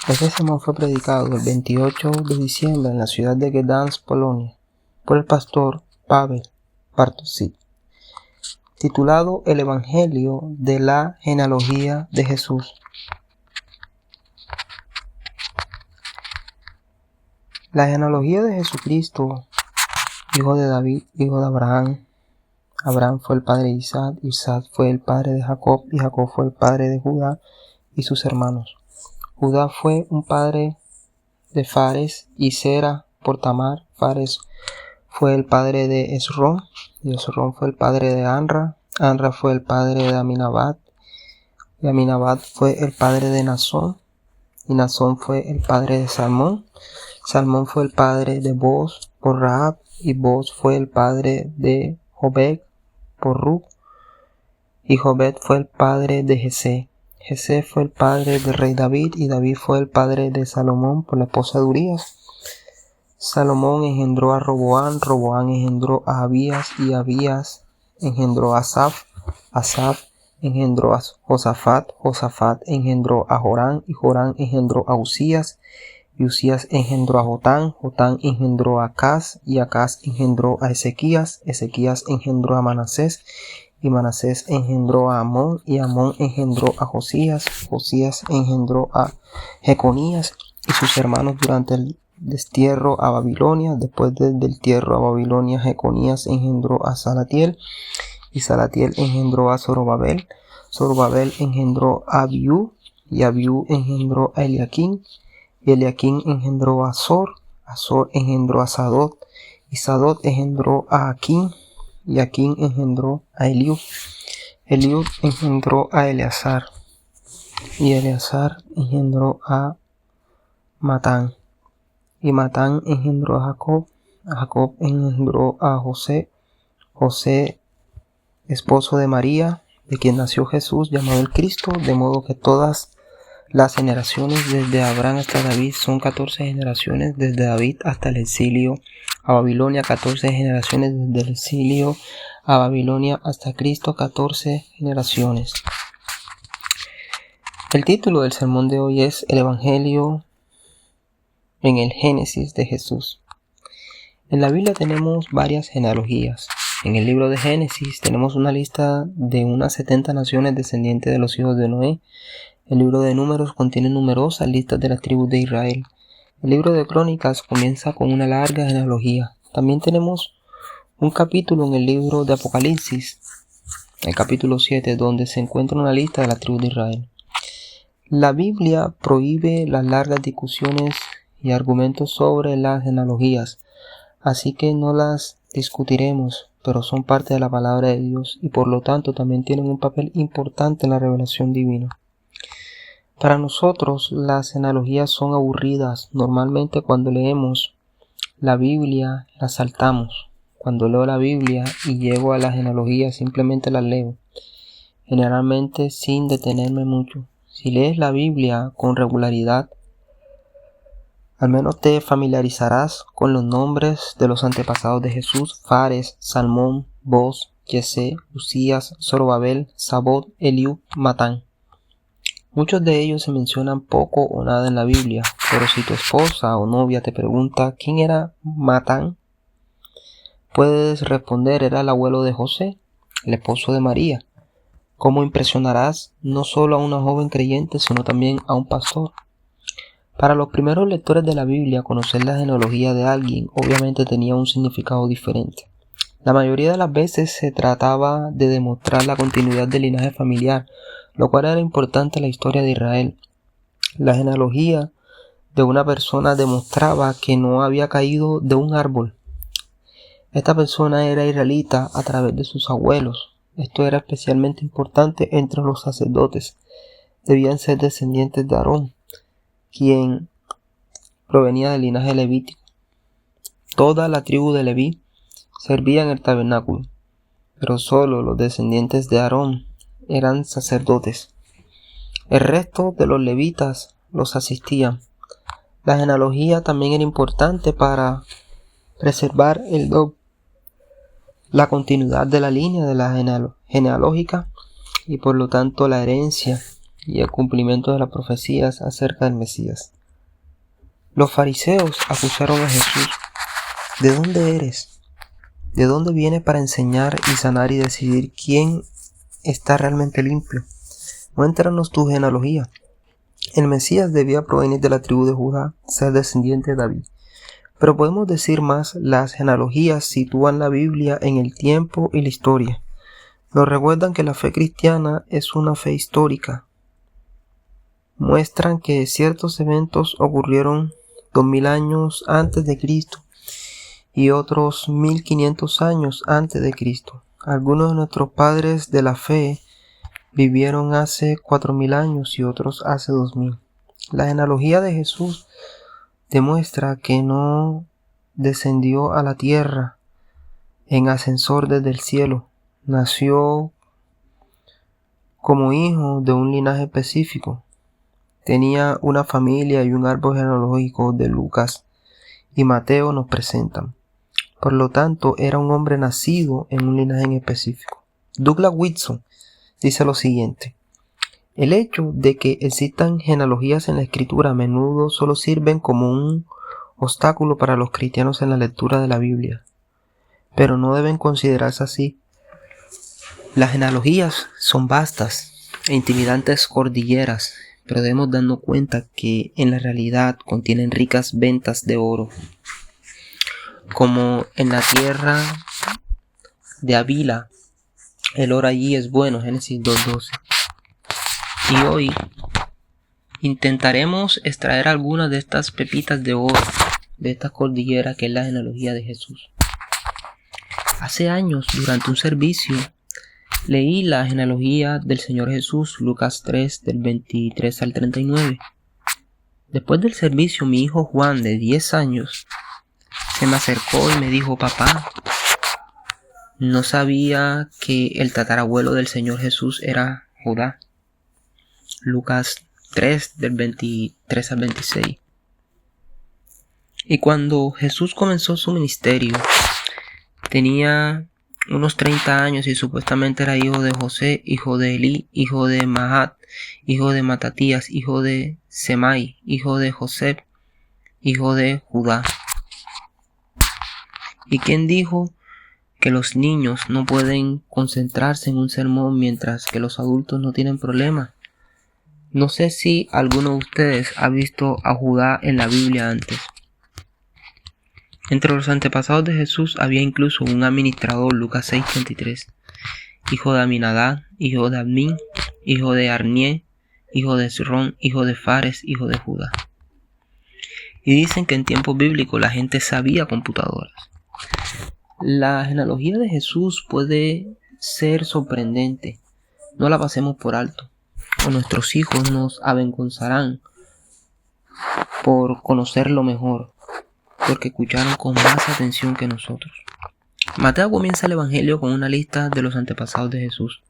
Este sermón fue predicado el 28 de diciembre en la ciudad de Gdansk, Polonia, por el pastor Paweł Bartosik, titulado El Evangelio de la genealogía de Jesús. La genealogía de Jesucristo, hijo de David, hijo de Abraham. Abraham fue el padre de Isaac, Isaac fue el padre de Jacob, y Jacob fue el padre de Judá y sus hermanos. Judá fue un padre de Fares y Zera por Tamar. Fares fue el padre de Esrón, y Esrón fue el padre de Anra. Anra fue el padre de Aminabad, y Aminabad fue el padre de Nazón, y Nazón fue el padre de Salmón. Salmón fue el padre de Boz por Rahab, y Boz fue el padre de Jobed por Ruth, y Jobed fue el padre de Jesé. Jesé fue el padre del rey David, y David fue el padre de Salomón por la esposa de Urías. Salomón engendró a Roboán, Roboán engendró a Abías, y Abías engendró a Asaf, Asaf engendró a Josafat, Josafat engendró a Jorán, y Jorán engendró a Usías, y Usías engendró a Jotán, Jotán engendró a Acaz, y Acaz engendró a Ezequías, Ezequías engendró a Manasés, y Manasés engendró a Amón, y Amón engendró a Josías, Josías engendró a Jeconías y sus hermanos durante el destierro a Babilonia. Después del destierro a Babilonia, Jeconías engendró a Salatiel, y Salatiel engendró a Zorobabel, Zorobabel engendró a Abiú, y Abiú engendró a Eliaquín, y Eliaquín engendró a Azor, Azor engendró a Sadot, y Sadot engendró a Aquín, y Aquín engendró a Eliud, Eliud engendró a Eleazar, y Eleazar engendró a Matán, y Matán engendró a Jacob, Jacob engendró a José, José esposo de María, de quien nació Jesús llamado el Cristo, de modo que todas las generaciones desde Abraham hasta David son 14 generaciones, desde David hasta el exilio a Babilonia, 14 generaciones, desde el exilio a Babilonia hasta Cristo, 14 generaciones. El título del sermón de hoy es El Evangelio en el Génesis de Jesús. En la Biblia tenemos varias genealogías. En el libro de Génesis tenemos una lista de unas 70 naciones descendientes de los hijos de Noé. El libro de Números contiene numerosas listas de las tribus de Israel. El libro de Crónicas comienza con una larga genealogía. También tenemos un capítulo en el libro de Apocalipsis, el capítulo 7, donde se encuentra una lista de las tribus de Israel. La Biblia prohíbe las largas discusiones y argumentos sobre las genealogías, así que no las discutiremos, pero son parte de la palabra de Dios y por lo tanto también tienen un papel importante en la revelación divina. Para nosotros las genealogías son aburridas. Normalmente cuando leemos la Biblia las saltamos. Cuando leo la Biblia y llego a la genealogía simplemente las leo, generalmente sin detenerme mucho. Si lees la Biblia con regularidad, al menos te familiarizarás con los nombres de los antepasados de Jesús: Fares, Salmón, Boz, Jesé, Usías, Zorobabel, Sabot, Eliud, Matán. Muchos de ellos se mencionan poco o nada en la Biblia, pero si tu esposa o novia te pregunta ¿quién era Matán?, puedes responder: era el abuelo de José, el esposo de María. ¿Cómo impresionarás no solo a una joven creyente, sino también a un pastor? Para los primeros lectores de la Biblia, conocer la genealogía de alguien obviamente tenía un significado diferente. La mayoría de las veces se trataba de demostrar la continuidad del linaje familiar, lo cual era importante en la historia de Israel. La genealogía de una persona demostraba que no había caído de un árbol. Esta persona era israelita a través de sus abuelos. Esto era especialmente importante entre los sacerdotes. Debían ser descendientes de Aarón, quien provenía del linaje levítico. Toda la tribu de Leví servía en el tabernáculo, pero solo los descendientes de Aarón eran sacerdotes. El resto de los levitas los asistían. La genealogía también era importante para preservar la continuidad de la línea de la genealógica y por lo tanto la herencia y el cumplimiento de las profecías acerca del Mesías. Los fariseos acusaron a Jesús: ¿de dónde eres? ¿De dónde vienes para enseñar y sanar y decidir quién está realmente limpio? Muéstranos tu genealogía. El Mesías debía provenir de la tribu de Judá, ser descendiente de David. Pero podemos decir más: las genealogías sitúan la Biblia en el tiempo y la historia. Nos recuerdan que la fe cristiana es una fe histórica. Muestran que ciertos eventos ocurrieron 2000 años antes de Cristo y otros 1500 años antes de Cristo. Algunos de nuestros padres de la fe vivieron hace 4000 años y otros hace 2000. La genealogía de Jesús demuestra que no descendió a la tierra en ascensor desde el cielo. Nació como hijo de un linaje específico. Tenía una familia y un árbol genealógico de Lucas y Mateo nos presentan. Por lo tanto, era un hombre nacido en un linaje en específico. Douglas Wilson dice lo siguiente: el hecho de que existan genealogías en la escritura a menudo solo sirven como un obstáculo para los cristianos en la lectura de la Biblia, pero no deben considerarse así. Las genealogías son vastas e intimidantes cordilleras, pero debemos darnos cuenta que en la realidad contienen ricas ventas de oro. Como en la tierra de Avila, el oro allí es bueno, Génesis 2:12. Y hoy intentaremos extraer algunas de estas pepitas de oro, de esta cordillera que es la genealogía de Jesús. Hace años, durante un servicio, leí la genealogía del Señor Jesús, Lucas 3, del 23 al 39. Después del servicio, mi hijo Juan, de 10 años, se me acercó y me dijo: papá, no sabía que el tatarabuelo del Señor Jesús era Judá. Lucas 3, del 23 al 26. Y cuando Jesús comenzó su ministerio, tenía unos 30 años y supuestamente era hijo de José, hijo de Elí, hijo de Mahat, hijo de Matatías, hijo de Semai, hijo de José, hijo de Judá. ¿Y quién dijo que los niños no pueden concentrarse en un sermón mientras que los adultos no tienen problema? No sé si alguno de ustedes ha visto a Judá en la Biblia antes. Entre los antepasados de Jesús había incluso un administrador, Lucas 6:23, hijo de Aminadab, hijo de Admin, hijo de Arnie, hijo de Esrón, hijo de Fares, hijo de Judá. Y dicen que en tiempos bíblicos la gente sabía computadoras. La genealogía de Jesús puede ser sorprendente. No la pasemos por alto, o nuestros hijos nos avergonzarán por conocerlo mejor, porque escucharon con más atención que nosotros. Mateo comienza el Evangelio con una lista de los antepasados de Jesús.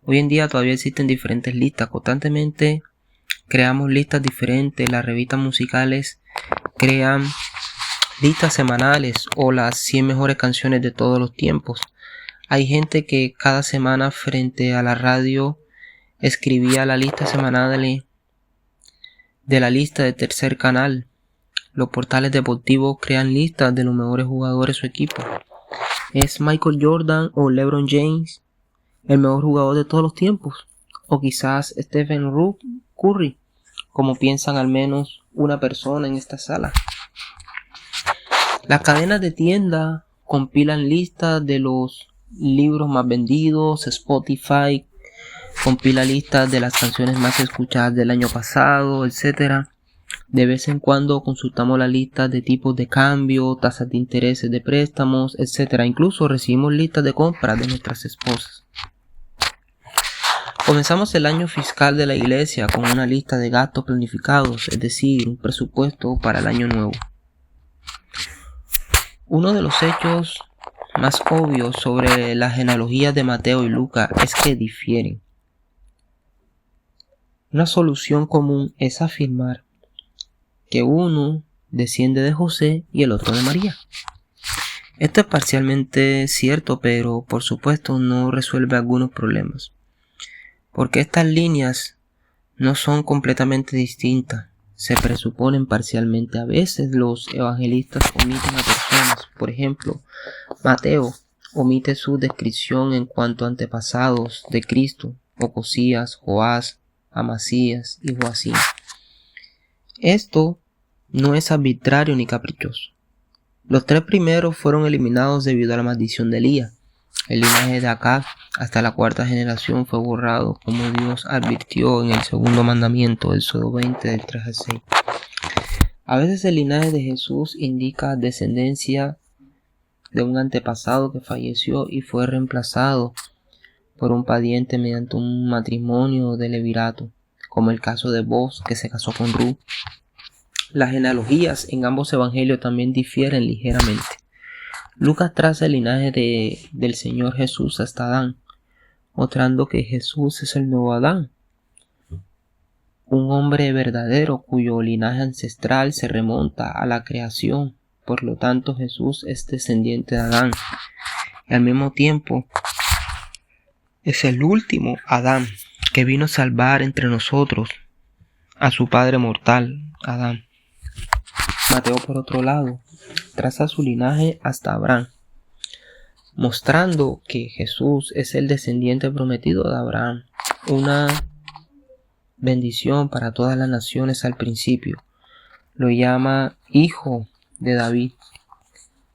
Hoy en día todavía existen diferentes listas. Constantemente creamos listas diferentes. Las revistas musicales crean listas semanales o las 100 mejores canciones de todos los tiempos. Hay gente que cada semana frente a la radio escribía la lista semanal de la lista de Tercer Canal. Los portales deportivos crean listas de los mejores jugadores de su equipo. ¿Es Michael Jordan o LeBron James el mejor jugador de todos los tiempos? O quizás Stephen Curry, como piensan al menos una persona en esta sala. Las cadenas de tienda compilan listas de los libros más vendidos. Spotify compila listas de las canciones más escuchadas del año pasado, etc. De vez en cuando consultamos la lista de tipos de cambio, tasas de intereses de préstamos, etc. Incluso recibimos listas de compras de nuestras esposas. Comenzamos el año fiscal de la iglesia con una lista de gastos planificados, es decir, un presupuesto para el año nuevo. Uno de los hechos más obvios sobre las genealogías de Mateo y Lucas es que difieren. Una solución común es afirmar que uno desciende de José y el otro de María. Esto es parcialmente cierto, pero por supuesto no resuelve algunos problemas, porque estas líneas no son completamente distintas, se presuponen parcialmente. A veces los evangelistas omiten a personas. Por ejemplo, Mateo omite su descripción en cuanto a antepasados de Cristo, Ocosías, Joás, Amasías y Joacim. Esto no es arbitrario ni caprichoso. Los 3 primeros fueron eliminados debido a la maldición de Elías. El linaje de Acab hasta la 4ª generación fue borrado, como Dios advirtió en el segundo mandamiento, Éxodo 20, del 3 al 6. A veces el linaje de Jesús indica descendencia de un antepasado que falleció y fue reemplazado por un pariente mediante un matrimonio de levirato, como el caso de Boaz, que se casó con Ruth. Las genealogías en ambos evangelios también difieren ligeramente. Lucas traza el linaje del Señor Jesús hasta Adán, mostrando que Jesús es el nuevo Adán, un hombre verdadero cuyo linaje ancestral se remonta a la creación. Por lo tanto, Jesús es descendiente de Adán y al mismo tiempo es el último Adán que vino a salvar entre nosotros a su padre mortal, Adán. Mateo, por otro lado, traza su linaje hasta Abraham, mostrando que Jesús es el descendiente prometido de Abraham, una bendición para todas las naciones al principio. Lo llama hijo de David,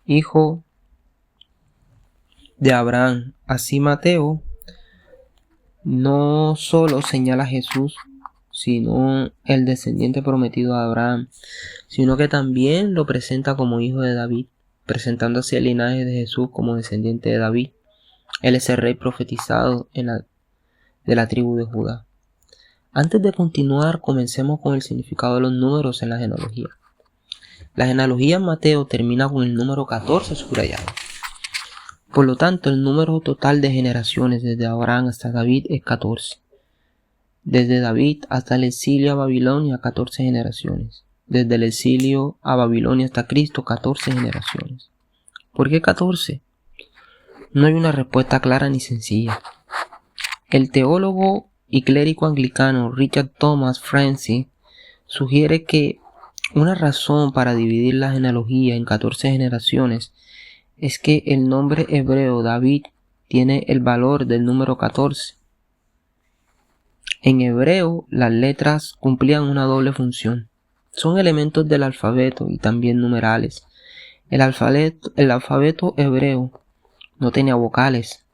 hijo de Abraham. Así Mateo no solo señala a Jesús, sino el descendiente prometido de Abraham, sino que también lo presenta como hijo de David, presentando así el linaje de Jesús como descendiente de David. Él es el rey profetizado de la tribu de Judá. Antes de continuar, comencemos con el significado de los números en la genealogía. La genealogía en Mateo termina con el número 14 subrayado. Por lo tanto, el número total de generaciones desde Abraham hasta David es 14. Desde David hasta el exilio a Babilonia, 14 generaciones. Desde el exilio a Babilonia hasta Cristo, 14 generaciones. ¿Por qué 14? No hay una respuesta clara ni sencilla. El teólogo y clérigo anglicano Richard Thomas Francis sugiere que una razón para dividir la genealogía en 14 generaciones es que el nombre hebreo David tiene el valor del número 14. En hebreo, las letras cumplían una doble función. Son elementos del alfabeto y también numerales. El alfabeto hebreo no tenía vocales,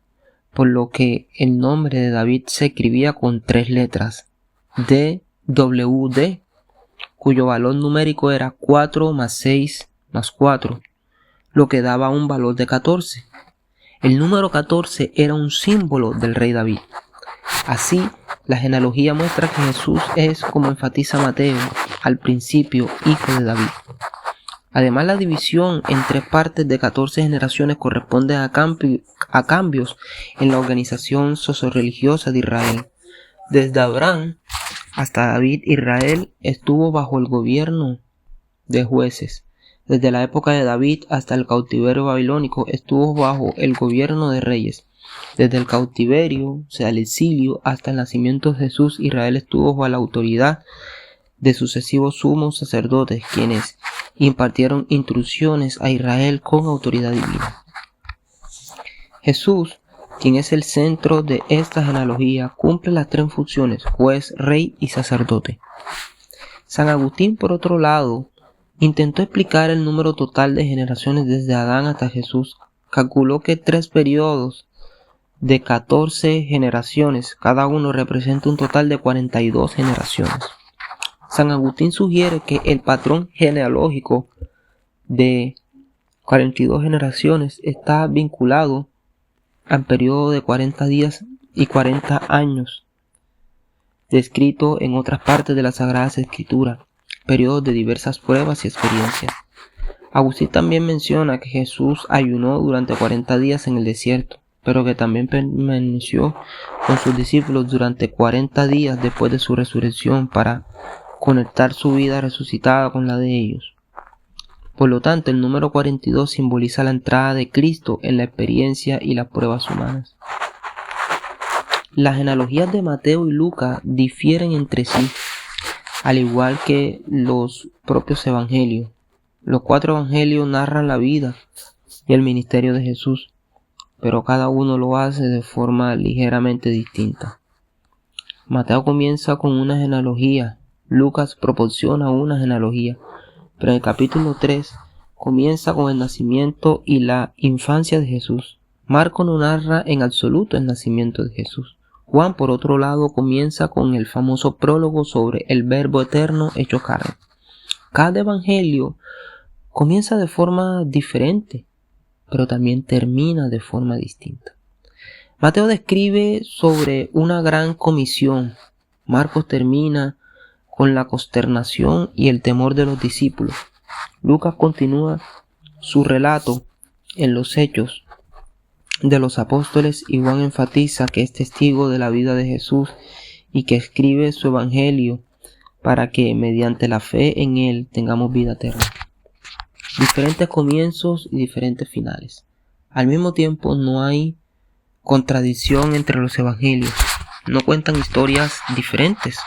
por lo que el nombre de David se escribía con 3 letras, DWD, cuyo valor numérico era 4 más 6 más 4, lo que daba un valor de 14. El número 14 era un símbolo del rey David. Así, la genealogía muestra que Jesús es, como enfatiza Mateo, al principio hijo de David. Además, la división en 3 partes de 14 generaciones corresponde a cambios en la organización socioreligiosa de Israel. Desde Abraham hasta David, Israel estuvo bajo el gobierno de jueces. Desde la época de David hasta el cautiverio babilónico estuvo bajo el gobierno de reyes. Desde el cautiverio, o sea, el exilio, hasta el nacimiento de Jesús, Israel estuvo bajo la autoridad de sucesivos sumos sacerdotes, quienes impartieron instrucciones a Israel con autoridad divina. Jesús, quien es el centro de esta genealogía, cumple las 3 funciones: juez, rey y sacerdote. San Agustín, por otro lado, intentó explicar el número total de generaciones desde Adán hasta Jesús. Calculó que 3 periodos de 14 generaciones, cada uno representa un total de 42 generaciones. San Agustín sugiere que el patrón genealógico de 42 generaciones está vinculado al periodo de 40 días y 40 años, descrito en otras partes de las Sagradas Escrituras, periodos de diversas pruebas y experiencias. Agustín también menciona que Jesús ayunó durante 40 días en el desierto, pero que también permaneció con sus discípulos durante 40 días después de su resurrección para conectar su vida resucitada con la de ellos. Por lo tanto, el número 42 simboliza la entrada de Cristo en la experiencia y las pruebas humanas. Las genealogías de Mateo y Lucas difieren entre sí, al igual que los propios evangelios. Los 4 evangelios narran la vida y el ministerio de Jesús, pero cada uno lo hace de forma ligeramente distinta. Mateo comienza con una genealogía, Lucas proporciona una genealogía, pero en el capítulo 3 comienza con el nacimiento y la infancia de Jesús. Marcos no narra en absoluto el nacimiento de Jesús. Juan, por otro lado, comienza con el famoso prólogo sobre el Verbo eterno hecho carne. Cada evangelio comienza de forma diferente, pero también termina de forma distinta. Mateo describe sobre una gran comisión. Marcos termina con la consternación y el temor de los discípulos. Lucas continúa su relato en los hechos de los apóstoles y Juan enfatiza que es testigo de la vida de Jesús y que escribe su evangelio para que mediante la fe en él tengamos vida eterna. Diferentes comienzos y diferentes finales. Al mismo tiempo no hay contradicción entre los evangelios. No cuentan historias diferentes.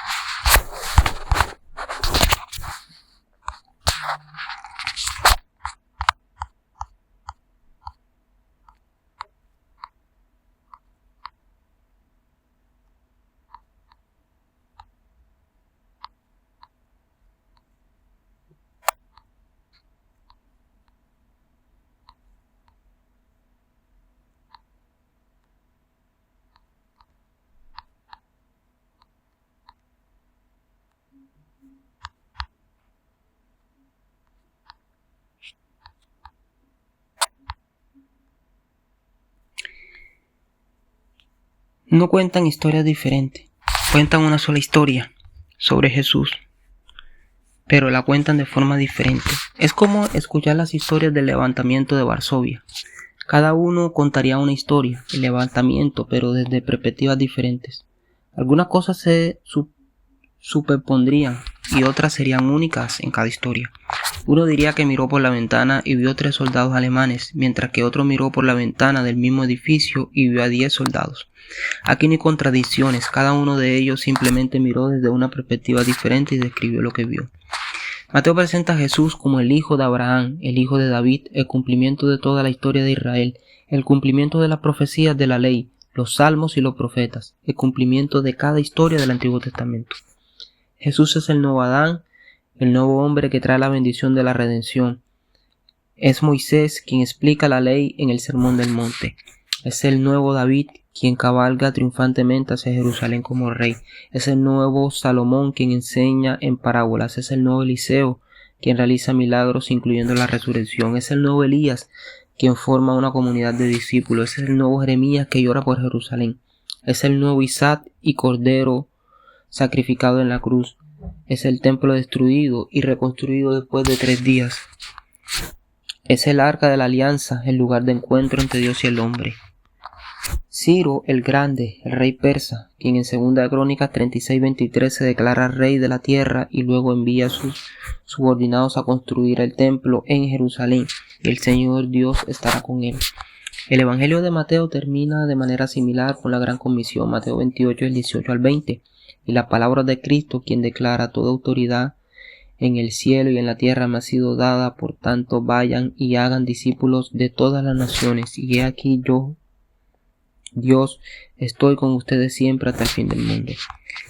No cuentan historias diferentes, cuentan una sola historia sobre Jesús, pero la cuentan de forma diferente. Es como escuchar las historias del levantamiento de Varsovia. Cada uno contaría una historia, el levantamiento, pero desde perspectivas diferentes. Algunas cosas se superpondrían y otras serían únicas en cada historia. Uno diría que miró por la ventana y vio 3 soldados alemanes, mientras que otro miró por la ventana del mismo edificio y vio a 10 soldados. Aquí no hay contradicciones, cada uno de ellos simplemente miró desde una perspectiva diferente y describió lo que vio. Mateo presenta a Jesús como el hijo de Abraham, el hijo de David, el cumplimiento de toda la historia de Israel, el cumplimiento de las profecías de la ley, los salmos y los profetas, el cumplimiento de cada historia del Antiguo Testamento. Jesús es el nuevo Adán, el nuevo hombre que trae la bendición de la redención. Es Moisés quien explica la ley en el Sermón del Monte. Es el nuevo David quien cabalga triunfantemente hacia Jerusalén como rey. Es el nuevo Salomón quien enseña en parábolas. Es el nuevo Eliseo quien realiza milagros incluyendo la resurrección. Es el nuevo Elías quien forma una comunidad de discípulos. Es el nuevo Jeremías que llora por Jerusalén. Es el nuevo Isaac y Cordero sacrificado en la cruz. Es el templo destruido y reconstruido después de 3 días. Es el arca de la alianza, el lugar de encuentro entre Dios y el hombre. Ciro el Grande, el rey persa, quien en 2 Crónicas 36:23 se declara rey de la tierra y luego envía a sus subordinados a construir el templo en Jerusalén, y el Señor Dios estará con él. El Evangelio de Mateo termina de manera similar con la Gran Comisión, Mateo 28, del 18 al 20, y la palabra de Cristo, quien declara: toda autoridad en el cielo y en la tierra me ha sido dada, por tanto vayan y hagan discípulos de todas las naciones, y he aquí yo, Dios, estoy con ustedes siempre hasta el fin del mundo.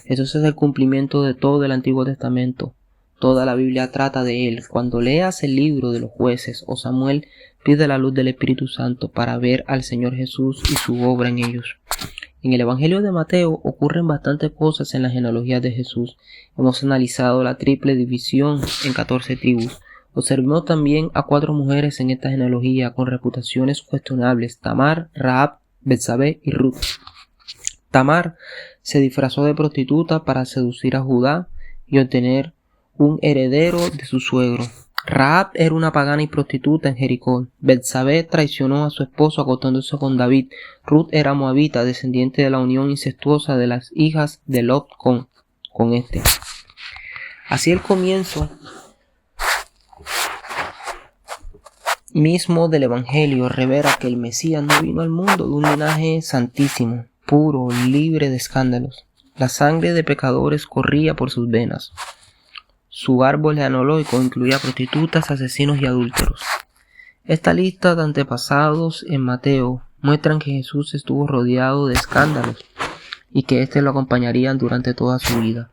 Eso es el cumplimiento de todo el Antiguo Testamento. Toda la Biblia trata de él. Cuando leas el libro de los jueces o Samuel, pide la luz del Espíritu Santo para ver al Señor Jesús y su obra en ellos. En el Evangelio de Mateo ocurren bastantes cosas en la genealogía de Jesús. Hemos analizado la triple división en 14 tribus. Observemos también a 4 mujeres en esta genealogía con reputaciones cuestionables: Tamar, Rahab, Betsabé y Ruth. Tamar se disfrazó de prostituta para seducir a Judá y obtener un heredero de su suegro. Rahab era una pagana y prostituta en Jericó. Betsabé traicionó a su esposo acostándose con David. Ruth era moabita, descendiente de la unión incestuosa de las hijas de Lot con este. Así el comienzo mismo del Evangelio revela que el Mesías no vino al mundo de un linaje santísimo, puro, libre de escándalos. La sangre de pecadores corría por sus venas. Su árbol genealógico incluía prostitutas, asesinos y adúlteros. Esta lista de antepasados en Mateo muestran que Jesús estuvo rodeado de escándalos y que éste lo acompañarían durante toda su vida.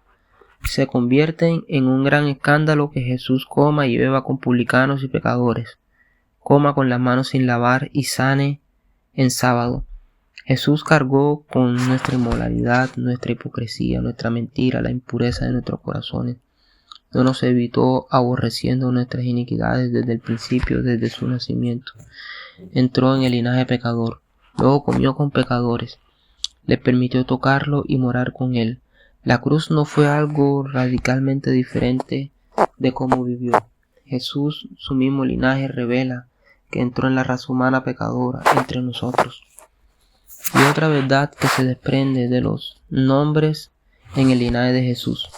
Se convierten en un gran escándalo que Jesús coma y beba con publicanos y pecadores, coma con las manos sin lavar y sane en sábado. Jesús cargó con nuestra inmoralidad, nuestra hipocresía, nuestra mentira, la impureza de nuestros corazones. No nos evitó aborreciendo nuestras iniquidades desde el principio, desde su nacimiento. Entró en el linaje pecador, luego comió con pecadores. Le permitió tocarlo y morar con él. La cruz no fue algo radicalmente diferente de cómo vivió. Jesús, su mismo linaje, revela que entró en la raza humana pecadora entre nosotros. Y otra verdad que se desprende de los nombres en el linaje de Jesús.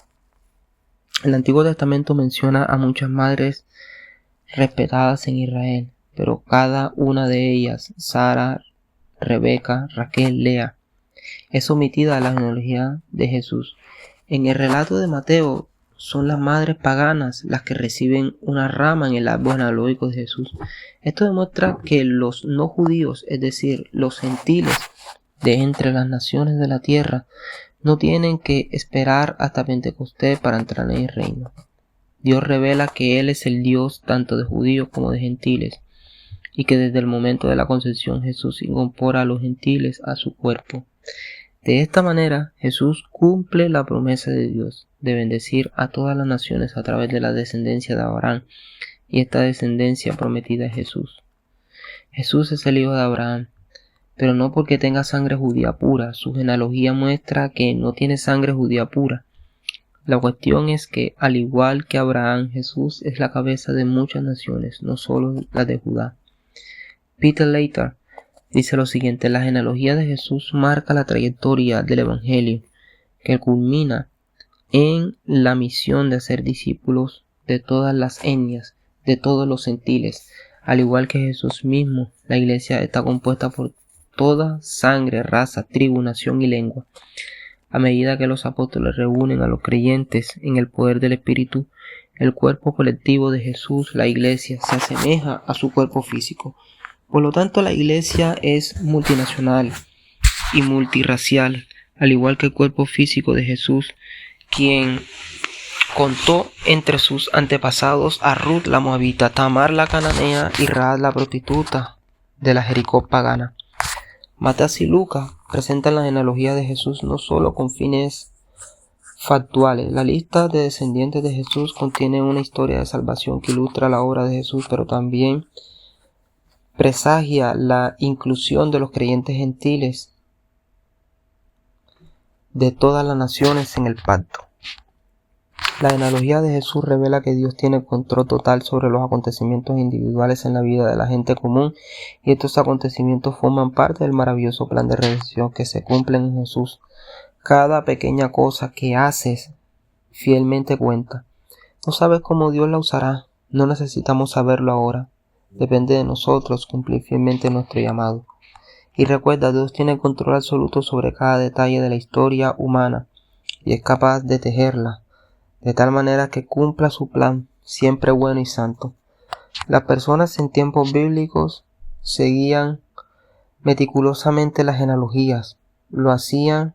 El Antiguo Testamento menciona a muchas madres respetadas en Israel, pero cada una de ellas, Sara, Rebeca, Raquel, Lea, es omitida a la genealogía de Jesús. En el relato de Mateo son las madres paganas las que reciben una rama en el árbol genealógico de Jesús. Esto demuestra que los no judíos, es decir, los gentiles de entre las naciones de la tierra, no tienen que esperar hasta Pentecostés para entrar en el reino. Dios revela que Él es el Dios tanto de judíos como de gentiles, y que desde el momento de la concepción Jesús incorpora a los gentiles a su cuerpo. De esta manera, Jesús cumple la promesa de Dios de bendecir a todas las naciones a través de la descendencia de Abraham, y esta descendencia prometida es Jesús. Jesús es el hijo de Abraham, pero no porque tenga sangre judía pura. Su genealogía muestra que no tiene sangre judía pura. La cuestión es que, al igual que Abraham, Jesús es la cabeza de muchas naciones, no solo la de Judá. Peter Leiter dice lo siguiente: la genealogía de Jesús marca la trayectoria del Evangelio, que culmina en la misión de hacer discípulos de todas las etnias, de todos los gentiles. Al igual que Jesús mismo, la iglesia está compuesta por toda sangre, raza, tribu, nación y lengua. A medida que los apóstoles reúnen a los creyentes en el poder del Espíritu, el cuerpo colectivo de Jesús, la iglesia, se asemeja a su cuerpo físico. Por lo tanto, la iglesia es multinacional y multirracial, al igual que el cuerpo físico de Jesús, quien contó entre sus antepasados a Ruth la moabita, Tamar la cananea y Rahab la prostituta de la Jericó pagana. Mateo y Lucas presentan la genealogía de Jesús no solo con fines factuales. La lista de descendientes de Jesús contiene una historia de salvación que ilustra la obra de Jesús, pero también presagia la inclusión de los creyentes gentiles de todas las naciones en el pacto. La genealogía de Jesús revela que Dios tiene control total sobre los acontecimientos individuales en la vida de la gente común, y estos acontecimientos forman parte del maravilloso plan de redención que se cumple en Jesús. Cada pequeña cosa que haces fielmente cuenta. No sabes cómo Dios la usará, no necesitamos saberlo ahora. Depende de nosotros cumplir fielmente nuestro llamado. Y recuerda, Dios tiene control absoluto sobre cada detalle de la historia humana y es capaz de tejerla de tal manera que cumpla su plan, siempre bueno y santo. Las personas en tiempos bíblicos seguían meticulosamente las genealogías. Lo hacían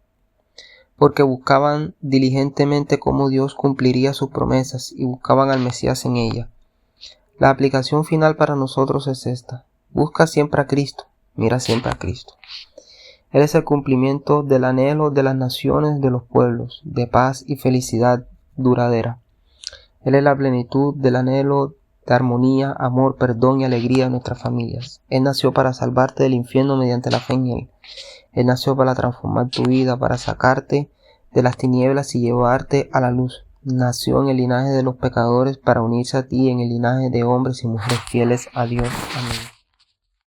porque buscaban diligentemente cómo Dios cumpliría sus promesas y buscaban al Mesías en ella. La aplicación final para nosotros es esta: busca siempre a Cristo, mira siempre a Cristo. Él es el cumplimiento del anhelo de las naciones, de los pueblos, de paz y felicidad duradera. Él es la plenitud del anhelo de armonía, amor, perdón y alegría de nuestras familias. Él nació para salvarte del infierno mediante la fe en Él. Él nació para transformar tu vida, para sacarte de las tinieblas y llevarte a la luz. Nació en el linaje de los pecadores para unirse a ti en el linaje de hombres y mujeres fieles a Dios. Amén.